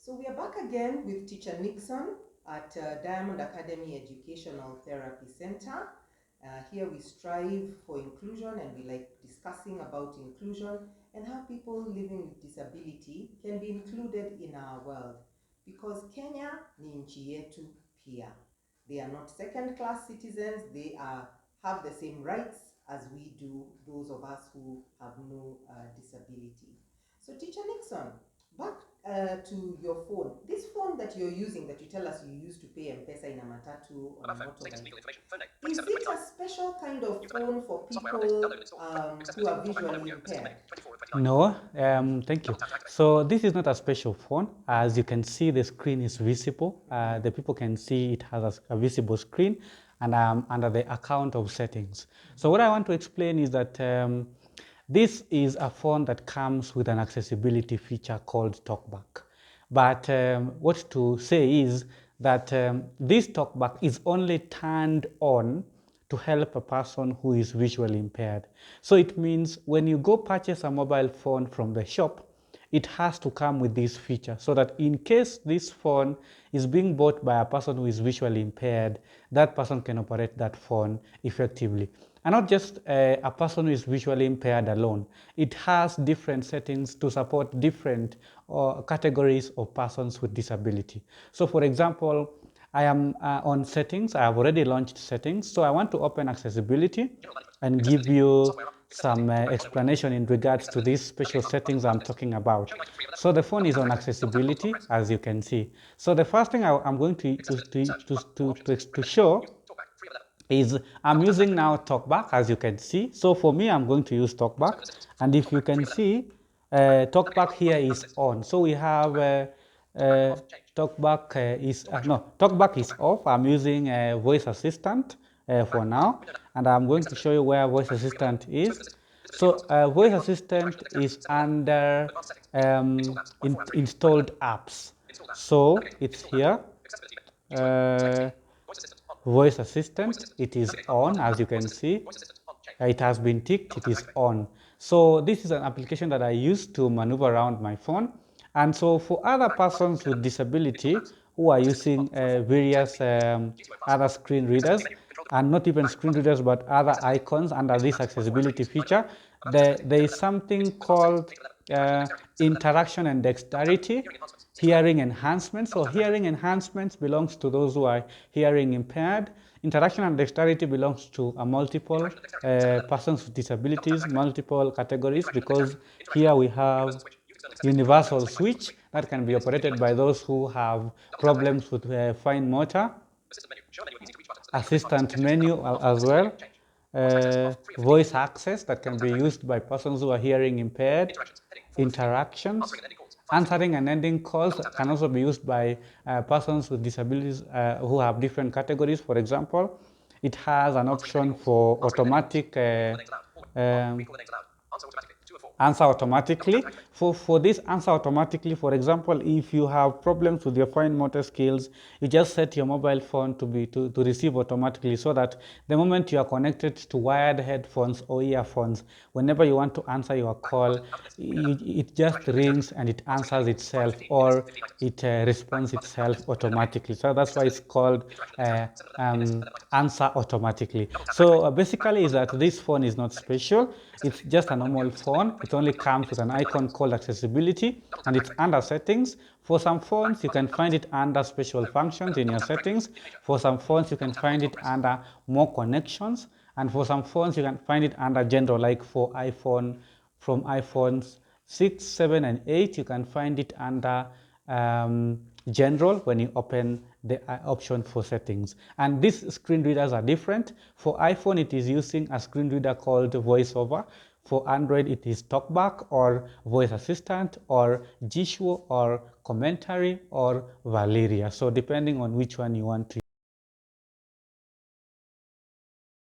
So we are back again with Teacher Nixon at Diamond Academy Educational Therapy Center. Here we strive for inclusion and we like discussing about inclusion and how people living with disability can be included in our world. Because Kenya ni nchi yetu pia. They are not second-class citizens, they have the same rights as we do, those of us who have no disability. So Teacher Nixon, back to your phone. This phone that you're using, that you tell us you use to pay M-Pesa in a matatu on a motorbike, is it a special kind of phone for people who are visually impaired? No, thank you. So this is not a special phone. As you can see, the screen is visible. The people can see it has a visible screen, and under the account of settings. So what I want to explain is that this is a phone that comes with an accessibility feature called TalkBack. But what to say is that this TalkBack is only turned on to help a person who is visually impaired. So it means when you go purchase a mobile phone from the shop, it has to come with this feature so that in case this phone is being bought by a person who is visually impaired, that person can operate that phone effectively. And not just a person who is visually impaired alone. It has different settings to support different categories of persons with disability. So for example, I am on settings. I have already launched settings. So I want to open accessibility and give you some explanation in regards to these special settings I'm talking about. So the phone is on accessibility, as you can see. So the first thing I'm going to show is I'm using now TalkBack, as you can see. So for me, I'm going to use TalkBack. And if you can see, TalkBack here is on. So we have TalkBack TalkBack is off. I'm using Voice Assistant for now. And I'm going to show you where Voice Assistant is. So Voice Assistant is under installed apps. So it's here. Voice Assistant, it is on, as you can see. It has been ticked, it is on. So this is an application that I use to maneuver around my phone. And so for other persons with disability who are using various other screen readers, and not even screen readers, but other icons under this accessibility feature, there is something called interaction and dexterity, hearing enhancement. So hearing enhancements belongs to those who are hearing impaired. Interaction and dexterity belongs to a multiple persons with disabilities, multiple categories, because here we have universal switch that can be operated by those who have problems with fine motor, assistant menu as well, voice access that can be used by persons who are hearing impaired, interactions, answering and ending calls can also be used by persons with disabilities who have different categories. For example, it has an option for automatic answer automatically. For this answer automatically, for example, if you have problems with your fine motor skills, you just set your mobile phone to receive automatically, so that the moment you are connected to wired headphones or earphones, whenever you want to answer your call, it just rings and it answers itself, or it responds itself automatically. So that's why it's called answer automatically. So basically is that this phone is not special. It's just a normal phone. It only comes with an icon called accessibility, and it's under settings. For some phones, you can find it under special functions in your settings. For some phones, you can find it under more connections. And for some phones, you can find it under general, like for iPhone, from iPhones 6, 7, and 8, you can find it under general when you open the option for settings. And these screen readers are different. For iPhone, it is using a screen reader called VoiceOver. For Android, it is TalkBack or Voice Assistant or Jishu or Commentary or Valeria. So depending on which one you want to